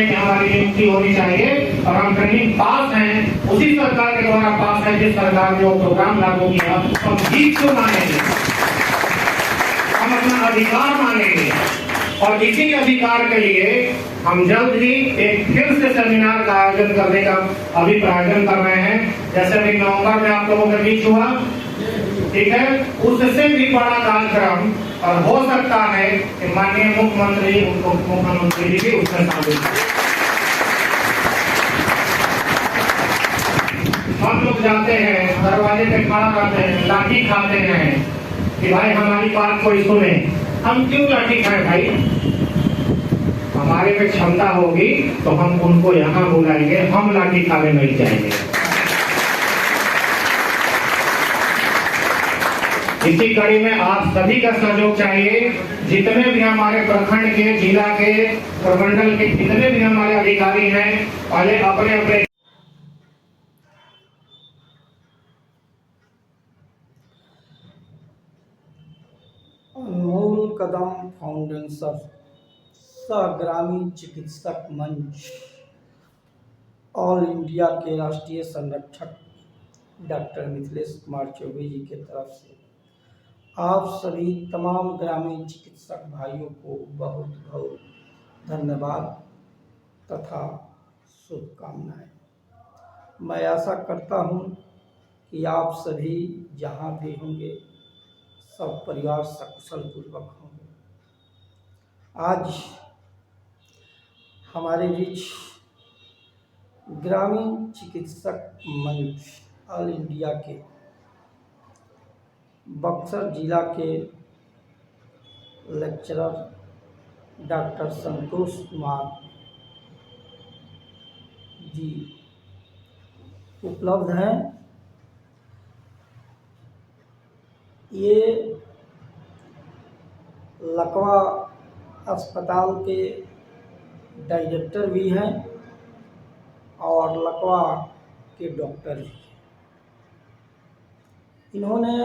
हैं कि हमारी नियुक्ति होनी चाहिए और हम ट्रेनिंग पास हैं, उसी सरकार के द्वारा पास है जिस सरकार ने वो प्रोग्राम लागू किया। हम जीत क्यों मानेंगे, हम अपना अधिकार मानेंगे और इसी अधिकार के लिए हम जल्द ही एक फिर से सेमिनार का आयोजन करने का अभी प्रायोजन कर रहे हैं। जैसे अभी नवंबर में आप लोगों के बीच हुआ, ठीक है, उससे भी बड़ा कार्यक्रम और हो सकता है कि माननीय मुख्यमंत्री, उप मुख्यमंत्री जी भी उसमें शामिल हैं। हम लोग जाते हैं, दरवाजे पे खड़ा रहते हैं, लाठी खाते हैं कि भाई हमारी बात कोई सुने। हम क्यों लाठी खाएं भाई? हमारे में क्षमता होगी तो हम उनको यहाँ बुलाएंगे, हम लाठी खाने नहीं जाएंगे। इसी कड़ी में आप सभी का सहयोग चाहिए। जितने भी हमारे प्रखंड के, जिला के, प्रमंडल के जितने भी हमारे अधिकारी हैं, पहले अपने अपने अनमोल कदम फाउंडेशन सह ग्रामीण चिकित्सक मंच ऑल इंडिया के राष्ट्रीय संरक्षक डॉक्टर मिथिलेश कुमार चौबे जी के तरफ से आप सभी तमाम ग्रामीण चिकित्सक भाइयों को बहुत बहुत धन्यवाद तथा शुभकामनाएं। मैं आशा करता हूं कि आप सभी जहां भी होंगे सब परिवार सकुशल पूर्वक होंगे। आज हमारे बीच ग्रामीण चिकित्सक मंच ऑल इंडिया के बक्सर जिला के लेक्चरर डॉक्टर संतोष कुमार जी उपलब्ध हैं। ये लकवा अस्पताल के डायरेक्टर भी हैं और लकवा के डॉक्टर भी हैं। इन्होंने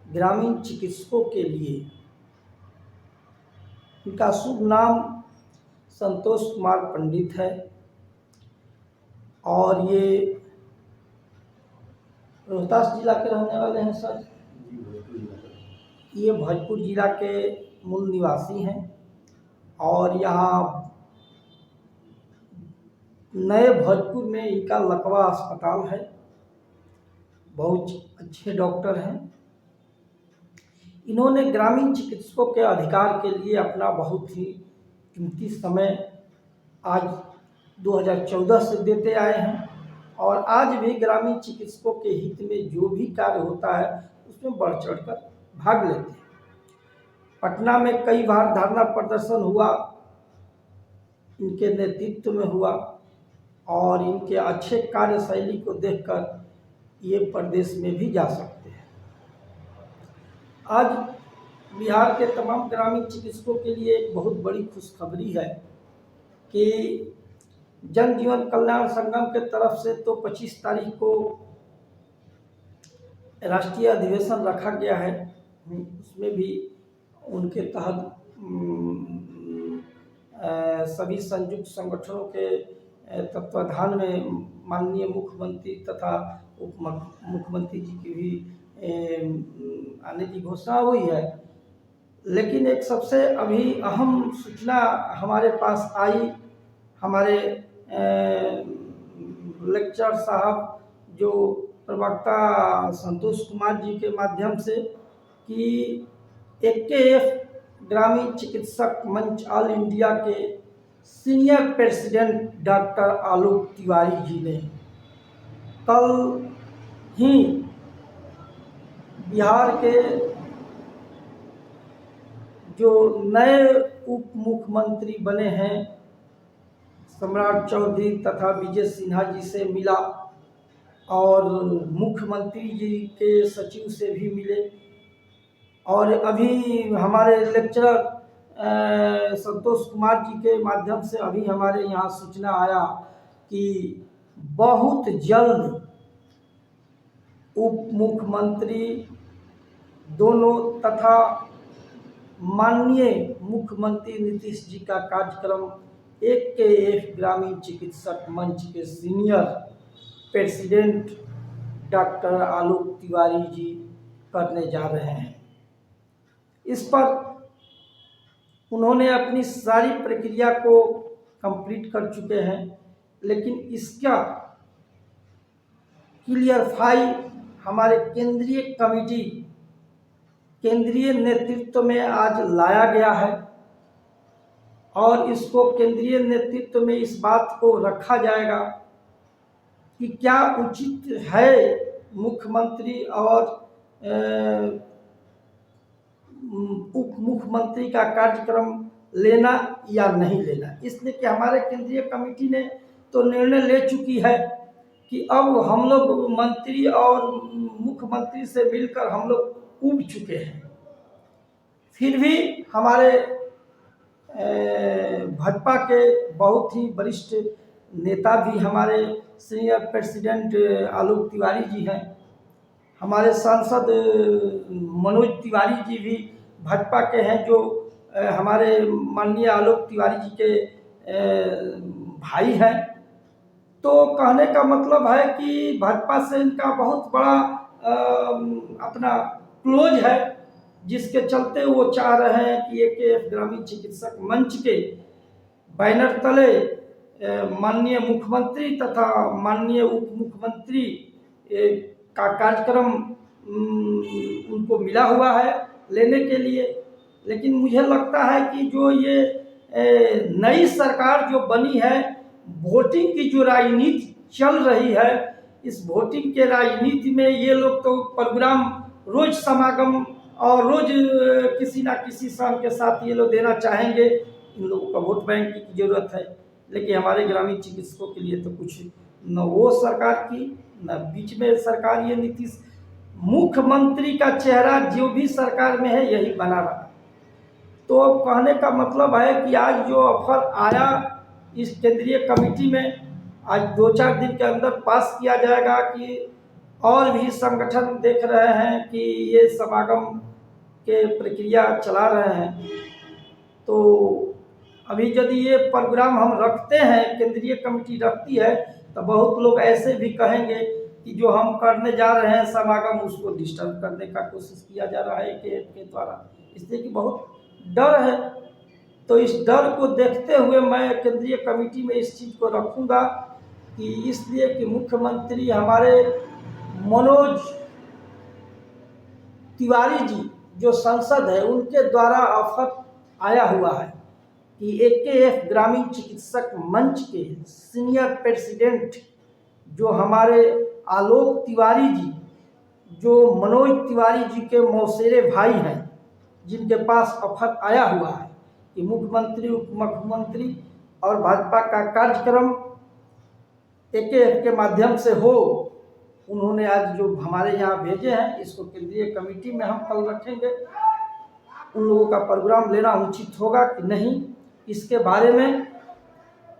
ग्रामीण चिकित्सकों के लिए, इनका शुभ नाम संतोष कुमार पंडित है और ये रोहतास जिला के रहने वाले हैं सर। ये भोजपुर जिला के मूल निवासी हैं और यहाँ नए भोजपुर में इनका लकवा अस्पताल है। बहुत अच्छे डॉक्टर हैं। इन्होंने ग्रामीण चिकित्सकों के अधिकार के लिए अपना बहुत ही कीमती समय आज 2014 से देते आए हैं और आज भी ग्रामीण चिकित्सकों के हित में जो भी कार्य होता है उसमें बढ़ चढ़कर भाग लेते हैं। पटना में कई बार धरना प्रदर्शन हुआ, इनके नेतृत्व में हुआ और इनके अच्छे कार्यशैली को देखकर ये प्रदेश में भी जा सकते हैं। आज बिहार के तमाम ग्रामीण चिकित्सकों के लिए एक बहुत बड़ी खुशखबरी है कि जन जीवन कल्याण संगम के तरफ से तो 25 तारीख को राष्ट्रीय अधिवेशन रखा गया है। उसमें भी उनके तहत सभी संयुक्त संगठनों के तत्वाधान में माननीय मुख्यमंत्री तथा उप मुख्यमंत्री जी की भी आने की घोषणा हुई है। लेकिन एक सबसे अभी अहम सूचना हमारे पास आई, हमारे लेक्चर साहब जो प्रवक्ता संतोष कुमार जी के माध्यम से, कि AKF ग्रामीण चिकित्सक मंच ऑल इंडिया के सीनियर प्रेसिडेंट डॉक्टर आलोक तिवारी जी ने कल ही बिहार के जो नए उप मुख्यमंत्री बने हैं सम्राट चौधरी तथा विजय सिन्हा जी से मिला और मुख्यमंत्री जी के सचिव से भी मिले और अभी हमारे लेक्चरर संतोष कुमार जी के माध्यम से अभी हमारे यहाँ सूचना आया कि बहुत जल्द उप मुख्यमंत्री दोनों तथा माननीय मुख्यमंत्री नीतीश जी का कार्यक्रम AKF ग्रामीण चिकित्सक मंच के सीनियर प्रेसिडेंट डॉक्टर आलोक तिवारी जी करने जा रहे हैं। इस पर उन्होंने अपनी सारी प्रक्रिया को कंप्लीट कर चुके हैं, लेकिन इसका क्लियरफाई हमारे केंद्रीय कमेटी, केंद्रीय नेतृत्व में आज लाया गया है और इसको केंद्रीय नेतृत्व में इस बात को रखा जाएगा कि क्या उचित है मुख्यमंत्री और उप मुख्यमंत्री का कार्यक्रम लेना या नहीं लेना। इसलिए कि हमारे केंद्रीय कमेटी ने तो निर्णय ले चुकी है कि अब हम लोग मंत्री और मुख्यमंत्री से मिलकर हम लोग उब चुके हैं। फिर भी हमारे भाजपा के बहुत ही वरिष्ठ नेता भी हमारे सीनियर प्रेसिडेंट आलोक तिवारी जी हैं, हमारे सांसद मनोज तिवारी जी भी भाजपा के हैं, जो हमारे माननीय आलोक तिवारी जी के भाई हैं। तो कहने का मतलब है कि भाजपा से इनका बहुत बड़ा अपना क्लोज है, जिसके चलते वो चाह रहे हैं कि AKF ग्रामीण चिकित्सक मंच के बैनर तले माननीय मुख्यमंत्री तथा माननीय उप मुख्यमंत्री का कार्यक्रम उनको मिला हुआ है लेने के लिए। लेकिन मुझे लगता है कि जो ये नई सरकार जो बनी है, वोटिंग की जो राजनीति चल रही है, इस वोटिंग के राजनीति में ये लोग तो प्रोग्राम रोज समागम और रोज किसी ना किसी शाम के साथ ये लोग देना चाहेंगे। इन लोगों का वोट बैंक की जरूरत है, लेकिन हमारे ग्रामीण चिकित्सकों के लिए तो कुछ न वो सरकार की न बीच में सरकार। ये नीतीश मुख्यमंत्री का चेहरा जो भी सरकार में है यही बना रहा। तो कहने का मतलब है कि आज जो ऑफर आया इस केंद्रीय कमेटी में, आज 2-4 दिन के अंदर पास किया जाएगा कि और भी संगठन देख रहे हैं कि ये समागम के प्रक्रिया चला रहे हैं। तो अभी यदि ये प्रोग्राम हम रखते हैं, केंद्रीय कमेटी रखती है, तो बहुत लोग ऐसे भी कहेंगे कि जो हम करने जा रहे हैं समागम, उसको डिस्टर्ब करने का कोशिश किया जा रहा है AKF के द्वारा। इसलिए कि बहुत डर है। तो इस डर को देखते हुए मैं केंद्रीय कमेटी में इस चीज़ को रखूँगा कि इसलिए कि मुख्यमंत्री हमारे मनोज तिवारी जी जो सांसद है, उनके द्वारा ऑफर आया हुआ है कि AKF ग्रामीण चिकित्सक मंच के सीनियर प्रेसिडेंट जो हमारे आलोक तिवारी जी, जो मनोज तिवारी जी के मौसेरे भाई हैं, जिनके पास ऑफर आया हुआ है कि मुख्यमंत्री उप मुख्यमंत्री और भाजपा का कार्यक्रम AKF के माध्यम से हो, उन्होंने आज जो हमारे यहाँ भेजे हैं, इसको केंद्रीय कमेटी में हम कल रखेंगे। उन लोगों का प्रोग्राम लेना उचित होगा कि नहीं, इसके बारे में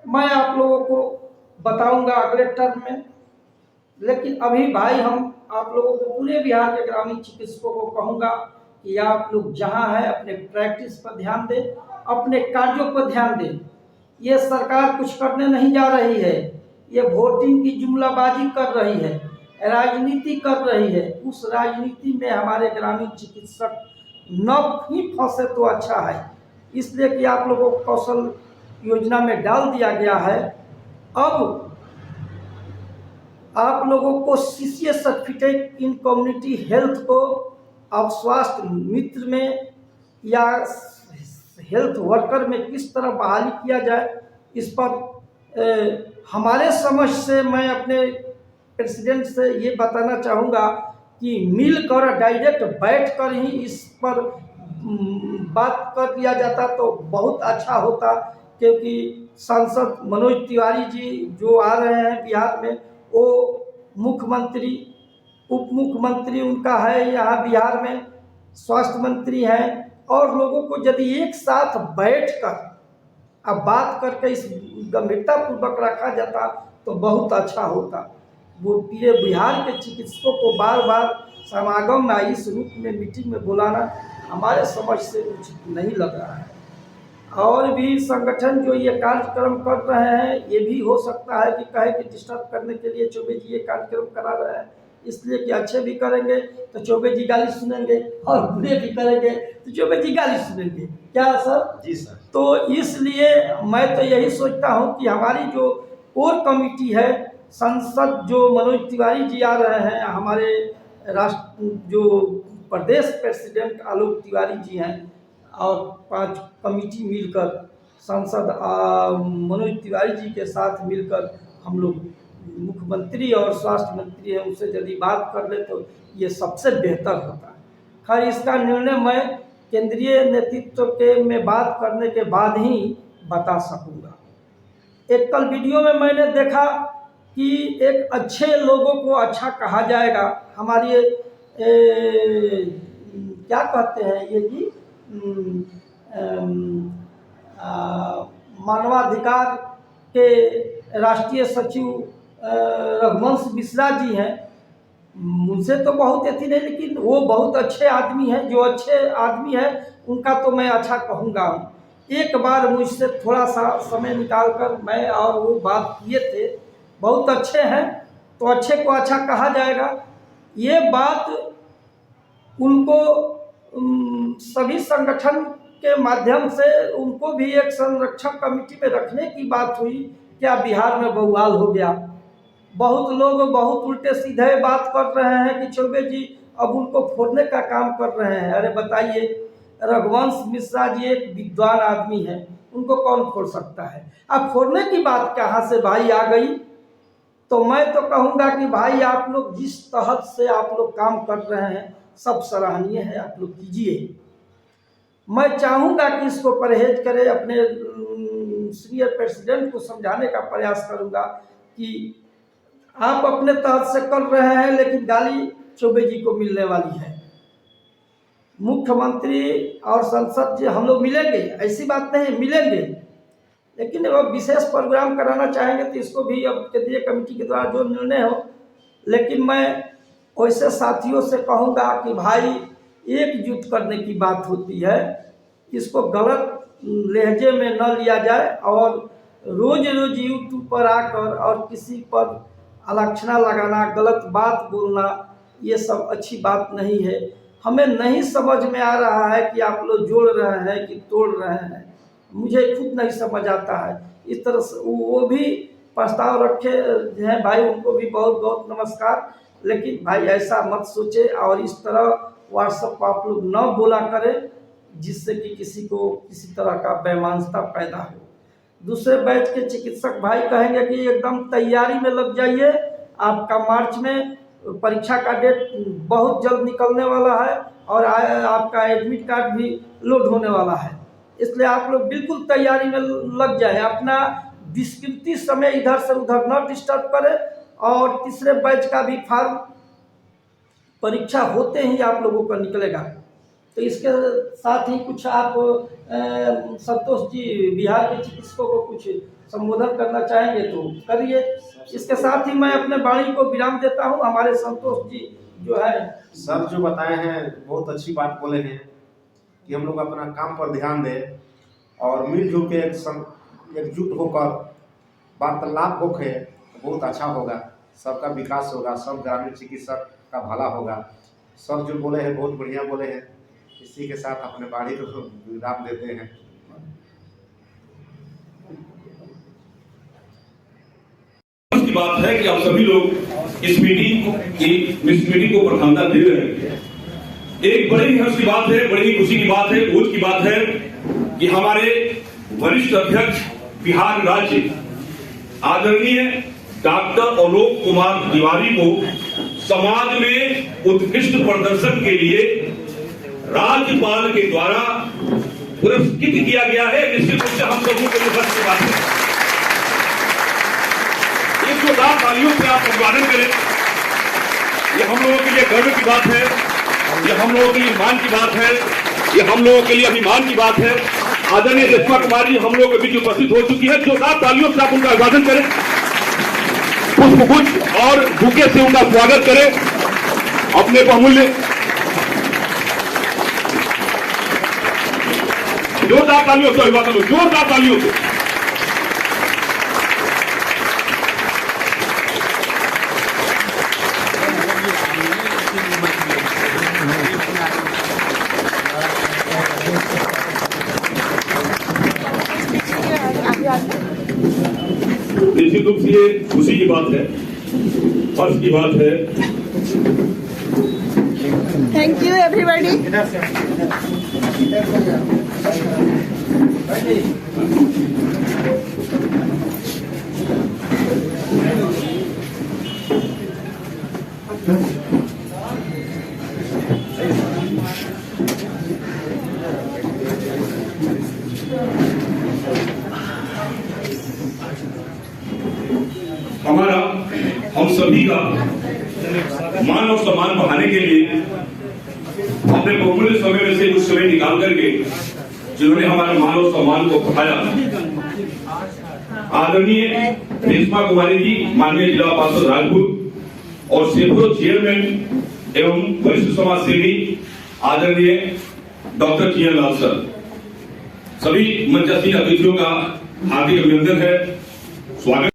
मैं आप लोगों को बताऊंगा अगले टर्म में। लेकिन अभी भाई हम आप लोगों को, पूरे बिहार के ग्रामीण चिकित्सकों को कहूँगा कि आप लोग जहाँ हैं अपने प्रैक्टिस पर ध्यान दें, अपने कार्यों पर ध्यान दें। ये सरकार कुछ करने नहीं जा रही है, ये वोटिंग की जुमलाबाजी कर रही है, राजनीति कर रही है। उस राजनीति में हमारे ग्रामीण चिकित्सक न ही फंसे तो अच्छा है। इसलिए कि आप लोगों को कौशल योजना में डाल दिया गया है। अब आप लोगों को CCA certificate in community health को अब स्वास्थ्य मित्र में या हेल्थ वर्कर में किस तरह बहाली किया जाए, इस पर हमारे समझ से मैं अपने प्रेसिडेंट से ये बताना चाहूँगा कि मिलकर डायरेक्ट बैठकर ही इस पर बात कर लिया जाता तो बहुत अच्छा होता। क्योंकि सांसद मनोज तिवारी जी जो आ रहे हैं बिहार में, वो मुख्यमंत्री उप मुख्यमंत्री उनका है यहाँ बिहार में, स्वास्थ्य मंत्री हैं, और लोगों को यदि एक साथ बैठकर अब बात करके इस गंभीरता पूर्वक रखा जाता तो बहुत अच्छा होता। वो पूरे बिहार के चिकित्सकों को बार बार समागम में इस रूप में मीटिंग में बुलाना हमारे समझ से उचित नहीं लग रहा है। और भी संगठन जो ये कार्यक्रम कर रहे हैं, ये भी हो सकता है कि कहे कि डिस्टर्ब करने के लिए चौबे जी ये कार्यक्रम करा रहे हैं, इसलिए कि अच्छे भी करेंगे तो चौबे जी गाली सुनेंगे और बुरे भी करेंगे तो चौबे जी गाली सुनेंगे। क्या सर? जी सर। तो इसलिए मैं तो यही सोचता हूँ कि हमारी जो कोर कमेटी है, संसद जो मनोज तिवारी जी आ रहे हैं, हमारे राष्ट्र जो प्रदेश प्रेसिडेंट आलोक तिवारी जी हैं, और 5 कमेटी मिलकर सांसद मनोज तिवारी जी के साथ मिलकर हम लोग मुख्यमंत्री और स्वास्थ्य मंत्री हैं उनसे यदि बात कर ले तो ये सबसे बेहतर होता है। खैर इसका निर्णय मैं केंद्रीय नेतृत्व के में बात करने के बाद ही बता सकूंगा। एक कल वीडियो में मैंने देखा कि एक अच्छे लोगों को अच्छा कहा जाएगा, हमारे क्या कहते हैं ये जी, मानवाधिकार के राष्ट्रीय सचिव रघुवंश मिश्रा जी हैं, मुझसे तो बहुत अच्छी नहीं, लेकिन वो बहुत अच्छे आदमी हैं। जो अच्छे आदमी हैं उनका तो मैं अच्छा कहूँगा। एक बार मुझसे थोड़ा सा समय निकाल कर मैं और वो बात किए थे, बहुत अच्छे हैं तो अच्छे को अच्छा कहा जाएगा। ये बात उनको सभी संगठन के माध्यम से उनको भी एक संरक्षण कमेटी में रखने की बात हुई। क्या बिहार में बवाल हो गया? बहुत लोग बहुत उल्टे सीधे बात कर रहे हैं कि चौबे जी अब उनको फोड़ने का काम कर रहे हैं। अरे बताइए, रघुवंश मिश्रा जी एक विद्वान आदमी है, उनको कौन फोड़ सकता है? अब फोड़ने की बात कहाँ से भाई आ गई? तो मैं तो कहूँगा कि भाई आप लोग जिस तहत से आप लोग काम कर रहे हैं सब सराहनीय है, आप लोग कीजिए। मैं चाहूँगा कि इसको परहेज करें। अपने सीनियर प्रेसिडेंट को समझाने का प्रयास करूँगा कि आप अपने तहत से कर रहे हैं, लेकिन गाली चौबे जी को मिलने वाली है। मुख्यमंत्री और संसद जी हम लोग मिलेंगे, ऐसी बात नहीं, मिलेंगे, लेकिन वो विशेष प्रोग्राम कराना चाहेंगे तो इसको भी अब केंद्रीय कमेटी के द्वारा जो निर्णय हो। लेकिन मैं वैसे साथियों से कहूँगा कि भाई एकजुट करने की बात होती है, इसको गलत लहजे में न लिया जाए और रोज रोज यूट्यूब पर आकर और किसी पर आलोचना लगाना, गलत बात बोलना, ये सब अच्छी बात नहीं है। हमें नहीं समझ में आ रहा है कि आप लोग जोड़ रहे हैं कि तोड़ रहे हैं, मुझे खुद नहीं समझ आता है। इस तरह से वो भी प्रस्ताव रखे हैं भाई, उनको भी बहुत बहुत नमस्कार। लेकिन भाई ऐसा मत सोचे और इस तरह व्हाट्सएप पर आप लोग न बोला करें जिससे कि किसी को किसी तरह का बेईमानता पैदा हो। दूसरे बैच के चिकित्सक भाई कहेंगे कि एकदम तैयारी में लग जाइए, आपका मार्च में परीक्षा का डेट बहुत जल्द निकलने वाला है और आपका एडमिट कार्ड भी लोड होने वाला है, इसलिए आप लोग बिल्कुल तैयारी में लग जाएं। अपना विस्कृति समय इधर से उधर न डिस्टर्ब करें। और तीसरे बैच का भी फॉर्म परीक्षा होते ही आप लोगों का निकलेगा। तो इसके साथ ही कुछ आप संतोष जी बिहार के चिकित्सकों को कुछ संबोधन करना चाहेंगे तो करिए। इसके साथ ही मैं अपने वाणी को विराम देता हूं। हमारे संतोष जी जो है सर जो बताए हैं बहुत अच्छी बात बोले हैं कि हम लोग अपना काम पर ध्यान दें और मिलजुल के एकजुट होकर वार्तालाप होके बहुत अच्छा होगा, सबका विकास होगा, सब ग्रामीण चिकित्सक का भला होगा। सर जो बोले हैं बहुत बढ़िया बोले हैं। इसी के साथ अपने वाणी को विराम देते हैं। की बात है कि आप सभी लोग इस मीटिंग को प्रधानता दे रहे हैं। एक बड़े ही हर्ष की बात है, बड़ी ही खुशी की बात है, बोझ की बात है कि हमारे वरिष्ठ अध्यक्ष बिहार राज्य आदरणीय डॉक्टर आलोक कुमार तिवारी को समाज में उत्कृष्ट प्रदर्शन के लिए राज्यपाल के द्वारा पुरस्कृत किया गया है। निश्चित रूप से हम सबों के लिए गर्व की बात है। एक जोरदार तालियों से आप अभिवादन करें। ये हम लोगों के लिए गर्व की बात है, ये हम लोगों के लिए मान की बात है, ये हम लोगों के लिए अभिमान की बात है। आदरणीय सुषमा कुमार जी हम लोगों के बीच उपस्थित हो चुकी है। जोरदार तालियों से आप उनका अभिवादन करें, पुष्पगुच्छ और बुके से उनका स्वागत करें। अपने बहुमूल्य जोरदार तालियों से अभिवादन हो, जोरदार तालियों से। निश्चित रूप से ये खुशी की बात है, हर्ष की बात है। Thank you, everybody. हमारा, हम सभी का मान और सम्मान बढ़ाने के लिए अपने बहुमूल्य समय में से कुछ समय निकाल करके जिन्होंने हमारे मान और सम्मान को बढ़ाया, आदरणीय रेशमा कुमारी जी, माननीय जिला पार्षद राजपुर और सेपुर चेयरमैन एवं वरिष्ठ समाज सेवी आदरणीय डॉक्टर किरण लाल सर, सभी मंचासीन अतिथियों का हार्दिक अभिनंदन है, स्वागत।